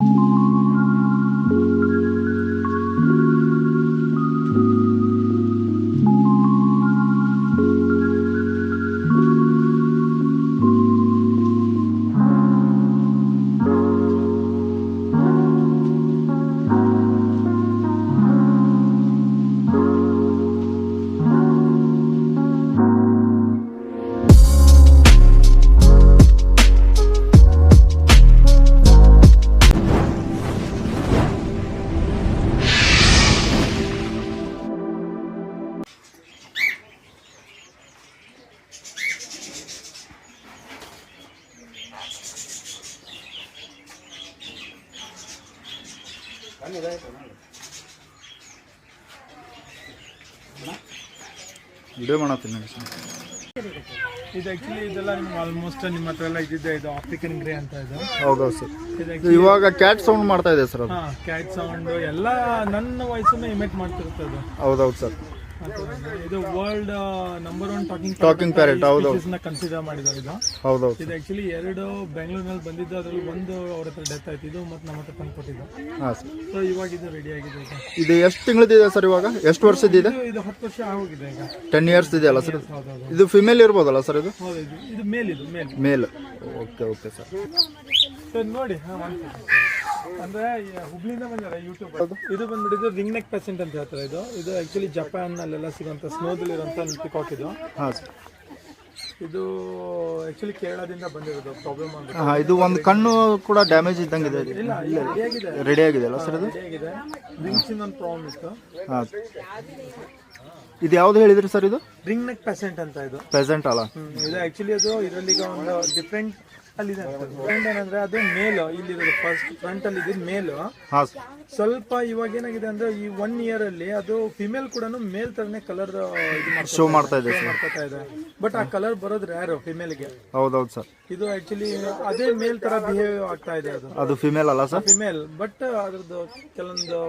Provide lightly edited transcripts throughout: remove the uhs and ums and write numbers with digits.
Video ಮಾಡತ್ತೀನಿ ಇದು actually ಇದೆಲ್ಲ ನಿಮ್ಗೆ ಆಲ್ಮೋಸ್ಟ್ ನಿಮ್ಮ ಹತ್ರ ಎಲ್ಲ ಇದ್ದಿದೆ. ಇದು ಆಫ್ರಿಕನ್ ಗ್ರೇ ಅಂತ ಇದು. ಹೌದೌದು ಸರ್. ಇವಾಗ ಕ್ಯಾಟ್ ಸೌಂಡ್ ಮಾಡ್ತಾ ಇದೆ ಸರ್. ಹಾ, ಕ್ಯಾಟ್ ಸೌಂಡ್ ಎಲ್ಲ ನನ್ನ ವಾಯ್ಸನ್ನ ಇಮಿಟ್ ಮಾಡ್ತಿರುತ್ತೆ ಅದು. ಹೌದೌದು ಸರ್. ಇದು ವರ್ಲ್ಡ್ ನಂಬರ್ 1 ಟಾಕಿಂಗ್ ಪ್ಯಾರೆಟ್. ಹೌದೌದು, ಕನ್ಸಿಡರ್ ಮಾಡಿದ್ದಾರೆ ಇದು. ಹೌದೌದು. ಇದು ಆಕ್ಚುಲಿ 2 ಬೆಂಗಳೂರಿನಲ್ಲಿ ಬಂದಿದ್ದು, ಅದರಲ್ಲಿ ಒಂದು ಅವ್ರ ಹತ್ರ ಡೆತ್ ಆಯ್ತು, ಇದು ಮತ್ತೆ ನಮ್ಮ ಹತ್ರ ತಂದು ಕೊಟ್ಟಿದ್ದು. ಹಾಂ ಸರ್. ಸೊ ಇವಾಗ ಇದು ರೆಡಿ ಆಗಿದೆ. ಇದು ಎಷ್ಟು ತಿಂಗಳದಿದೆ ಸರ್? ಇವಾಗ ಎಷ್ಟು ವರ್ಷದಿದೆ? ಇದು 10 ವರ್ಷ ಆಗೋಗಿದೆ ಈಗ. 10 ಇಯರ್ಸ್ ಇದೆಯಲ್ಲ ಸರ್? ಇದು ಫಿಮೇಲ್ ಇರ್ಬೋದಲ್ಲ ಸರ್? ಇದು ಹೌದು, ಇದು ಮೇಲ್. ಇದು ಮೇಲ್. Okay okay sir. ನೋಡಿ, ಅಂದ್ರೆ ಹುಬ್ಳಿಂದ ಬಂದಾರೆ ಯೂಟ್ಯೂಬ್. ಇದು ಬಂದ್ಬಿಟ್ಟಿದ್ದು ರಿಂಗ್ ನೆಕ್ ಪೆಸೆಂಟ್ ಅಂತ ಹೇಳ್ತಾರೆ. ಇದು ಆಕ್ಚುಲಿ ಜಪಾನ್ ಅಲ್ಲೆಲ್ಲ ಸಿಗುವಂತ ಸ್ನೋದಲ್ಲಿ ಇರುವಂತ ಪಿಕಾಕ್ ಇದು. ಇದು ಆಕ್ಚುಲಿ ಕೇರಳದಿಂದ ಬಂದಿರೋದು. ಪ್ರಾಬ್ಲಮ್ ಅಂದ್ರೆ ಇದು ಒಂದು ಕಣ್ಣು ಕೂಡ ಡ್ಯಾಮೇಜ್ ಇದ್ದಂಗಿದೆ. ರೆಡಿ ಆಗಿದೆ ಅಲ್ಲ ಸರ್? ಇದು ರಿಂಗ್ಸ್ ಇನ್ನೊಂದು ಪ್ರಾಬ್ಲಮ್ ಇತ್ತು. ಇದು ಯಾವ್ದು ಹೇಳಿದ್ರಿ ಸರ್? ಇದು ರಿಂಗ್ ನೆಕ್ ಪೆಸೆಂಟ್ ಅಂತ. ಇದು ಪೆಸೆಂಟ್ ಅಲ್ಲ? ಇದು ಆಕ್ಚುಲಿ ಅದು ಇದರಲ್ಲಿ ಒಂದು ಡಿಫ್ರೆಂಟ್ ಅಲ್ಲಿದೆ. ಏನಂದ್ರೆ ಅದು ಮೇಲ್ ಇಲ್ಲಿರೋದು ಫಸ್ಟ್ ಫ್ರಂಟ್ ಅಲ್ಲಿ ಇದ್ದು ಮೇಲ್. ಸ್ವಲ್ಪ ಇವಾಗ ಏನಾಗಿದೆ ಅಂದ್ರೆ ಈ 1 ಇಯರ್ ಅಲ್ಲಿ ಅದು ಫಿಮೇಲ್ ಕೂಡ ಮೇಲ್ ತರನೇ ಕಲರ್ ಶೋ ಮಾಡ್ತಾ ಇದೆ. ಬಟ್ ಆ ಕಲರ್ ಬರೋದು ರೇರ್ ಫಿಮೇಲ್ ಗೆ. ಹೌದೌದು ಸರ್. ಇದು ಆಕ್ಚುಲಿ ಅದೇ ಮೇಲ್ ತರ ಬಿಹೇವ್ ಆಗ್ತಾ ಇದೆ. ಅದು ಫಿಮೇಲ್ ಅಲ್ಲ ಸರ್? ಫಿಮೇಲ್, ಬಟ್ ಅದ್ರದ್ದು ಕೆಲವೊಂದು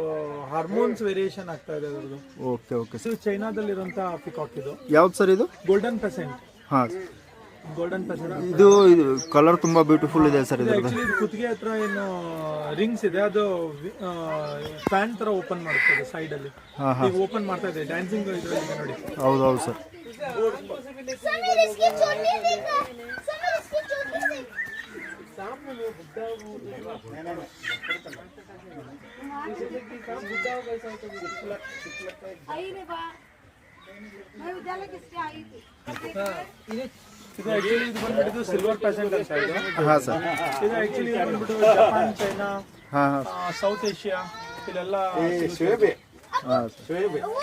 ಹಾರ್ಮೋನ್ಸ್ ವೇರಿಯೇಷನ್ ಆಗ್ತಾ ಇದೆ ಅದ್ರದ್ದು. Okay okay. ಇದು ಚೈನಾದಲ್ಲಿ ಇರುವಂತ ಪಿಕಾಕ್. ಇದು ಯಾವ್ದು ಸರ್? ಇದು ಗೋಲ್ಡನ್ ಪೆಸೆಂಟ್. ಹಾ, ಗೋಲ್ಡನ್ ಪೆಸೆಂಟ್. ಇದು ಕಲರ್ ತುಂಬಾ ಬ್ಯೂಟಿಫುಲ್ ಇದೆ ಸರ್. ಇದು ಕುತ್ತಿಗೆ ಹತ್ರ ಏನು ರಿಂಗ್ಸ್ ಇದೆ, ಅದು ಫ್ಯಾನ್ ತರ ಓಪನ್ ಮಾಡುತ್ತೆ ಸೈಡ್ ಅಲ್ಲಿ. ಈಗ ಓಪನ್ ಮಾಡ್ತಾ ಇದೆ, ಡ್ಯಾನ್ಸಿಂಗ್ ಇದ್ರಲ್ಲಿ ನೋಡಿ. ಹೌದೌದು ಸರ್. ಇದು ಆಕ್ಚುಲಿ ಇದು ಬಂದ್ಬಿಟ್ಟು ಸಿಲ್ವರ್ ಪೆಸೆಂಟ್ ಅಂತ ಇದು. ಹಾ ಸರ್. ಇದು ಆಕ್ಚುಲಿ ಬಂದ್ಬಿಟ್ಟು ಜಪಾನ್, ಚೈನಾ, ಸೌತ್ ಏಷ್ಯಾ ಇಲ್ಲೆಲ್ಲ.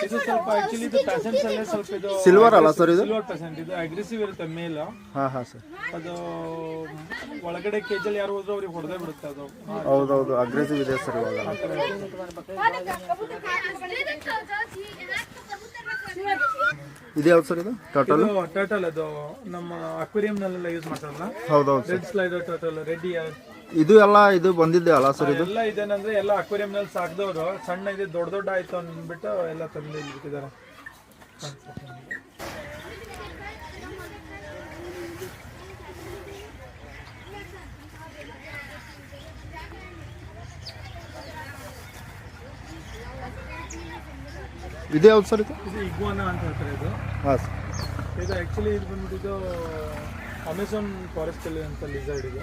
ಇದು ಸ್ವಲ್ಪ ಆಕ್ಚುಲಿ ಇದು ಪೆಸೆಂಟ್ಸ್ ಅಲ್ಲೇ ಸ್ವಲ್ಪ ಇದು ಸಿಲ್ವರ್ ಅಲ್ಲ ಸರ್? ಇದು ಸಿಲ್ವರ್ ಪೆಸೆಂಟ್. ಇದು ಅಗ್ರೆಸಿವ್ ಇರುತ್ತೆ ಮೇಲ್. ಹಾ ಸರ್. ಅದು ಒಳಗಡೆ ಕೇಜಲ್ಲಿ ಯಾರು ಹೋದ್ರು ಅವ್ರಿಗೆ ಹೊಡೆದೇ ಬಿಡುತ್ತೆ ಅದು. ಹೌದೌದು, ಅಗ್ರೆಸಿವ್ ಇದೆ ಸರ್ ಇವಾಗ. ಇದು ಯಾವ್ದು ಸರ್? ಇದು ಟರ್ಟಲ್. ಅದು ನಮ್ಮ ಅಕ್ವೇರಿಯಂ ನಲ್ಲೆಲ್ಲ ಯೂಸ್ ಮಾಡ್ತಾರಲ್ಲ. ಹೌದೌದು. Red slider turtle, red year, ಇದು ಎಲ್ಲ ಇದು ಬಂದಿದೆ ಅಲ್ಲ ಸರ್? ಇದು ಎಲ್ಲ ಇದೇನಂದ್ರೆ ಎಲ್ಲ ಅಕ್ವೇರಿಯಂ ನಲ್ಲಿ ಸಾಕಿದವರು ಸಣ್ಣ ಇದೆ ದೊಡ್ಡ ಆಯ್ತು ಅಂದ್ಬಿಟ್ಟು ಎಲ್ಲ ತಂದು ಇಟ್ಟಿದ್ದಾರೆ. ಇದು ಯಾವ್ದು ಸರ್? ಇದು ಇಗ್ವಾನಾ ಅಂತ ಹೇಳ್ತಾರೆ. ಇದು ಇದು ಆಕ್ಚುಲಿ ಇದು ಬಂದ್ಬಿಟ್ಟು ಅಮೆಝಾನ್ ಫಾರೆಸ್ಟ್ ಅಲ್ಲಿ ಅಂತ ಲಿಸರ್ಡ್. ಇದು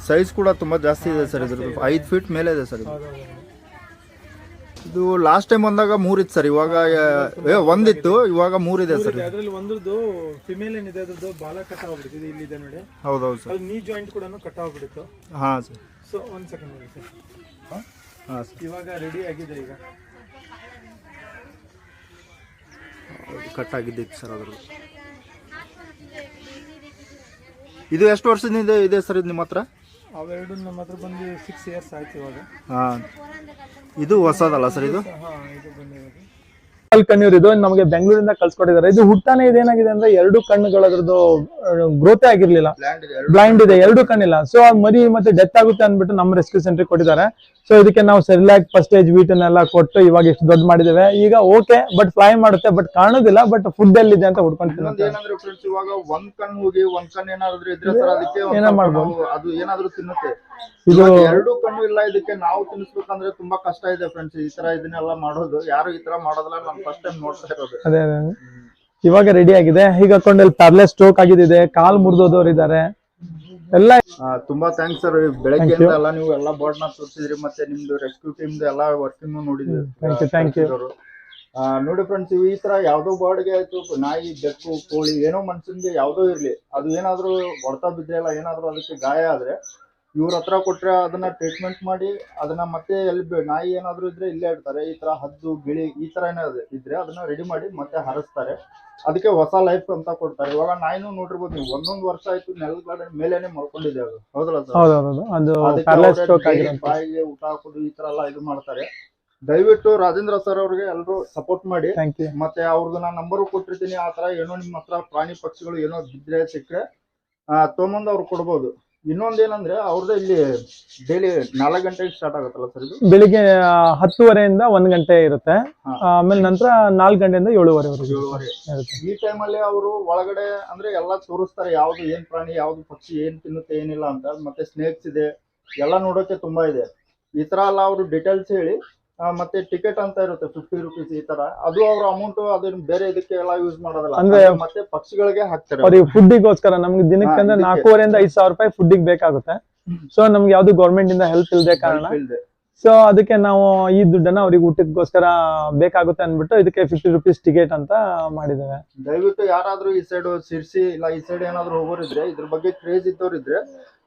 ಸೈಜ್ ಕೂಡ ತುಂಬಾ ಜಾಸ್ತಿ ಇದೆ ಸರ್. ಇದ್ರದ್ದು 5 ಫೀಟ್ ಮೇಲೆ ಇದೆ ಸರ್. ಇದು ಲಾಸ್ಟ್ ಟೈಮ್ ಬಂದಾಗ 3 ಇತ್ತು ಸರ್. ಇವಾಗ ಒಂದಿತ್ತು, ಇವಾಗ 3 ಇದೆ ಸರ್. ಅದರಲ್ಲಿ ಒಂದ್ರದ್ದು ಫಿಮೇಲ್ ಏನಿದೆ ಅದ್ರದ್ದು ಬಾಲ ಕಟ್ ಆಗ್ಬಿಡುತ್ತೆ. ಇಲ್ಲಿದೆ ನೋಡಿ. ಹೌದೌದು ಸರ್. ನೀ ಜಾಯಿಂಟ್ ಕೂಡ ಕಟ್ ಆಗ್ಬಿಡುತ್ತೆ. ಹಾ ಸರ್. ಸೊ 1 ಸೆಕೆಂಡ್ ನೋಡಿ ಸರ್. ಹಾ ಸರ್. ಇವಾಗ ರೆಡಿ ಆಗಿದೆ. ಈಗ ಕಟ್ ಆಗಿದ್ದಿತ್ತು ಸರ್ ಅದ್ರದ್ದು. ಇದು ಎಷ್ಟು ವರ್ಷದಿಂದ ಇದೆ ಸರ್ ಇದು ನಿಮ್ಮ ಹತ್ರ? ಅವೆರಡು ನಮ್ಮ ಹತ್ರ ಬಂದು 6 ಇಯರ್ಸ್ ಆಯ್ತು ಇವಾಗ. ಹಾಂ, ಇದು ಹೊಸದಲ್ಲ ಸರ್? ಇದು ಇದು ಬಂದಿರೋದು ಕಣ್ಣೂರು. ಇದು ನಮಗೆ ಬೆಂಗಳೂರಿಂದ ಕಳ್ಸಿಕೊಟ್ಟಿದ್ದಾರೆ. ಇದು ಹುಟ್ಟಾನೆ ಇದೇನಾಗಿದೆ ಅಂದ್ರೆ 2 ಕಣ್ಣುಗಳದ್ರದ್ದು ಗ್ರೋತೆ ಆಗಿರ್ಲಿಲ್ಲ, ಬ್ಲೈಂಡ್ ಇದೆ, 2 ಕಣ್ಣಿಲ್ಲ. ಸೊ ಮರಿ ಮತ್ತೆ ಡೆತ್ ಆಗುತ್ತೆ ಅಂದ್ಬಿಟ್ಟು ನಮ್ಮ ರೆಸ್ಕ್ಯೂ ಸೆಂಟರ್ ಕೊಟ್ಟಿದ್ದಾರೆ. ಸೊ ಇದಕ್ಕೆ ನಾವು ಸೆರಿಲಾಕ್, ಫಸ್ಟ್ ಸ್ಟೇಜ್ ವೀಟನ್ ಎಲ್ಲ ಕೊಟ್ಟು ಇವಾಗ ಇಷ್ಟು ದೊಡ್ಡ ಮಾಡಿದ್ದೇವೆ. ಈಗ ಓಕೆ, ಬಟ್ ಫ್ಲೈ ಮಾಡುತ್ತೆ, ಬಟ್ ಕಾಣೋದಿಲ್ಲ. ಬಟ್ ಫುಡ್ ಎಲ್ಲಿದೆ ಅಂತ ಹುಡ್ಕೊಂತೀನಿ. ಇವಾಗ ಒಂದ್ ಕಣ್ಣು ಹೋಗಿ ಒಂದ್ ಕಣ್ಣು ಏನಾದ್ರು ಇದ್ರೆ ಸರ್ ಅದಕ್ಕೆ ಏನೋ ಮಾಡ್ಬೋದು, ಅದು ಏನಾದ್ರು ತಿನ್ನುತ್ತೆ. ಇದು ಎರಡು ಕಣ್ಣು ಇಲ್ಲ, ಇದಕ್ಕೆ ನಾವು ತಿನ್ಸ್ಬೇಕಂದ್ರೆ ತುಂಬಾ ಕಷ್ಟ ಇದೆ ಫ್ರೆಂಡ್ಸ್. ಈ ತರ ಇದನ್ನೆಲ್ಲ ಮಾಡೋದು ಯಾರು ಈ ತರ ಮಾಡೋದಿಲ್ಲ, ನಾನು ಫಸ್ಟ್ ಟೈಮ್ ನೋಡ್ತಾ ಇರೋದು. ಅದೇ ಇವಾಗ ರೆಡಿ ಆಗಿದೆ. ಈಗ ಕೊಂಡಲ್ಲಿ ಪ್ಯಾರಲೈಸ್ ಸ್ಟ್ರೋಕ್ ಆಗಿದ್ದಿದೆ, ಕಾಲ್ ಮುರಿದೋದವ್ರು ಇದ್ದಾರೆ ಎಲ್ಲ. ತುಂಬಾ ಥ್ಯಾಂಕ್ಸ್ ಸರ್. ಬೆಳಗ್ಗೆಯಿಂದ ಎಲ್ಲ ನೀವು ಎಲ್ಲ ಬೋರ್ಡ್ ನ ತೋರಿಸಿದ್ರಿ, ಮತ್ತೆ ನಿಮ್ದು ರೆಸ್ಕ್ಯೂ ಟೀಮ್ ಎಲ್ಲ ವರ್ಕಿಂಗ್ ನೋಡಿದ್ವಿ. Thank you. ನೋಡಿ ಫ್ರೆಂಡ್ಸ್, ಈ ತರ ಯಾವ್ದೋ ಬಾಡ್ಗೆ ಆಯ್ತು, ನಾಯಿ, ಬೆಕ್ಕು, ಕೋಳಿ, ಏನೋ ಮನುಷ್ಯನ್ಗೆ ಯಾವ್ದೋ ಇರ್ಲಿ, ಅದು ಏನಾದ್ರು ಹೊಡ್ತಾ ಬಿದ್ರೆ ಇಲ್ಲ ಏನಾದ್ರು ಅದಕ್ಕೆ ಗಾಯ ಆದ್ರೆ ಇವ್ರ ಹತ್ರ ಕೊಟ್ರೆ ಅದನ್ನ ಟ್ರೀಟ್ಮೆಂಟ್ ಮಾಡಿ ಅದನ್ನ ಮತ್ತೆ ಎಲ್ಲಿ ನಾಯಿ ಏನಾದ್ರು ಇದ್ರೆ ಇಲ್ಲೇ ಇಡ್ತಾರೆ. ಈ ತರ ಹದ್ದು, ಗಿಳಿ ಈ ತರ ಏನಾದ್ರು ಇದ್ರೆ ಅದನ್ನ ರೆಡಿ ಮಾಡಿ ಮತ್ತೆ ಹರಸ್ತಾರೆ. ಅದಕ್ಕೆ ಹೊಸ ಲೈಫ್ ಅಂತ ಕೊಡ್ತಾರೆ. ಇವಾಗ ನಾಯಿನೂ ನೋಡಿರ್ಬೋದು ನೀವು, 1 ವರ್ಷ ಆಯ್ತು ನೆಲದ ಮೇಲೇನೆ ಮಲ್ಕೊಂಡಿದೆ ಅದು, ಹೌದಲ್ಲ ಸರ್? ಬಾಯಿಗೆ ಊಟ ಹಾಕೋದು ಈ ತರ ಎಲ್ಲ ಇದು ಮಾಡ್ತಾರೆ. ದಯವಿಟ್ಟು ರಾಜೇಂದ್ರ ಸರ್ ಅವ್ರಿಗೆ ಎಲ್ಲರೂ ಸಪೋರ್ಟ್ ಮಾಡಿ. ಮತ್ತೆ ಅವ್ರದ್ದು ನಾನು ನಂಬರು ಕೊಟ್ಟಿರ್ತೀನಿ. ಆ ತರ ಏನೋ ನಿಮ್ಮ ಹತ್ರ ಪ್ರಾಣಿ ಪಕ್ಷಿಗಳು ಏನೋ ಬಿದ್ರೆ ಸಿಕ್ಕರೆ ತೊಗೊಂಬಂದು ಅವ್ರು ಕೊಡ್ಬೋದು. ಇನ್ನೊಂದೇನಂದ್ರೆ ಅವ್ರದ್ದು ಇಲ್ಲಿ ಡೈಲಿ 4 ಗಂಟೆಗೆ ಸ್ಟಾರ್ಟ್ ಆಗುತ್ತಲ್ಲ ಸರ್ ಇದು? ಬೆಳಿಗ್ಗೆ 10:30 1 ಗಂಟೆ ಇರುತ್ತೆ. ಆಮೇಲೆ ನಂತರ 4 ಗಂಟೆಯಿಂದ 7:30 ಈ ಟೈಮಲ್ಲಿ ಅವರು ಒಳಗಡೆ ಅಂದ್ರೆ ಎಲ್ಲಾ ತೋರಿಸ್ತಾರೆ, ಯಾವ್ದು ಏನ್ ಪ್ರಾಣಿ, ಯಾವ್ದು ಪಕ್ಷಿ ಏನ್ ತಿನ್ನುತ್ತೆ ಏನಿಲ್ಲ ಅಂತ. ಮತ್ತೆ ಸ್ನೇಕ್ಸ್ ಇದೆ, ಎಲ್ಲ ನೋಡೋಕೆ ತುಂಬಾ ಇದೆ. ಈ ತರ ಎಲ್ಲ ಅವರು ಡೀಟೇಲ್ಸ್ ಹೇಳಿ ಮತ್ತೆ ಟಿಕೆಟ್ ಅಂತ ಇರುತ್ತೆ 50 ರೂಪೀಸ್ ಈ ತರ. ಅದು ಅವ್ರ ಅಮೌಂಟ್ ಅದನ್ನ ಬೇರೆ ಇದಕ್ಕೆ ಎಲ್ಲ ಯೂಸ್ ಮಾಡೋದಲ್ಲ, ಅಂದ್ರೆ ಮತ್ತೆ ಪಕ್ಷಿಗಳಿಗೆ ಹಾಕ್ತಾರೆ. ಅವ್ರಿಗೆ ಫುಡ್ಡಿಗೋಸ್ಕರ ನಮ್ಗೆ ದಿನಕ್ಕೆ ಅಂದ್ರೆ 4,500 5,000 ರೂಪಾಯಿ ಫುಡ್ಡಿಗೆ ಬೇಕಾಗುತ್ತೆ. ಸೊ ನಮ್ಗೆ ಯಾವ್ದು ಗೌರ್ಮೆಂಟ್ ಇಂದ ಹೆಲ್ಪ್ ಇಲ್ಲದೆ ಕಾರಣ, ಸೊ ಅದಕ್ಕೆ ನಾವು ಈ ದುಡ್ಡನ್ನ ಅವ್ರಿಗೆ ಊಟಕ್ಕೋಸ್ಕರ ಬೇಕಾಗುತ್ತೆ ಅಂದ್ಬಿಟ್ಟು ಇದಕ್ಕೆ 50 ರೂಪೀಸ್ ಟಿಕೆಟ್ ಅಂತ ಮಾಡಿದ್ದೇವೆ. ದಯವಿಟ್ಟು ಯಾರಾದ್ರೂ ಈ ಸೈಡ್ ಶಿರ್ಸಿ ಇಲ್ಲ ಈ ಸೈಡ್ ಏನಾದ್ರು ಹೋಗೋರಿದ್ರೆ, ಇದ್ರ ಬಗ್ಗೆ ಕ್ರೇಜ್ ಇದ್ದವ್ರಿದ್ರೆ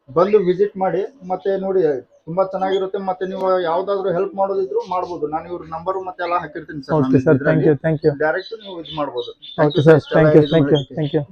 ಬಂದು ವಿಸಿಟ್ ಮಾಡಿ. ಮತ್ತೆ ನೋಡಿ ತುಂಬಾ ಚೆನ್ನಾಗಿರುತ್ತೆ. ಮತ್ತೆ ನೀವು ಯಾವ್ದಾದ್ರು ಹೆಲ್ಪ್ ಮಾಡೋದಿದ್ರು ಮಾಡ್ಬೋದು. ನಾನು ಇವ್ರ ನಂಬರ್ ಮತ್ತೆ ಎಲ್ಲ ಹಾಕಿರ್ತೀನಿ ಸರ್. Thank you. ಡೈರೆಕ್ಟ್ ನೀವು ಇದು ಮಾಡ್ಬೋದು. Thank you.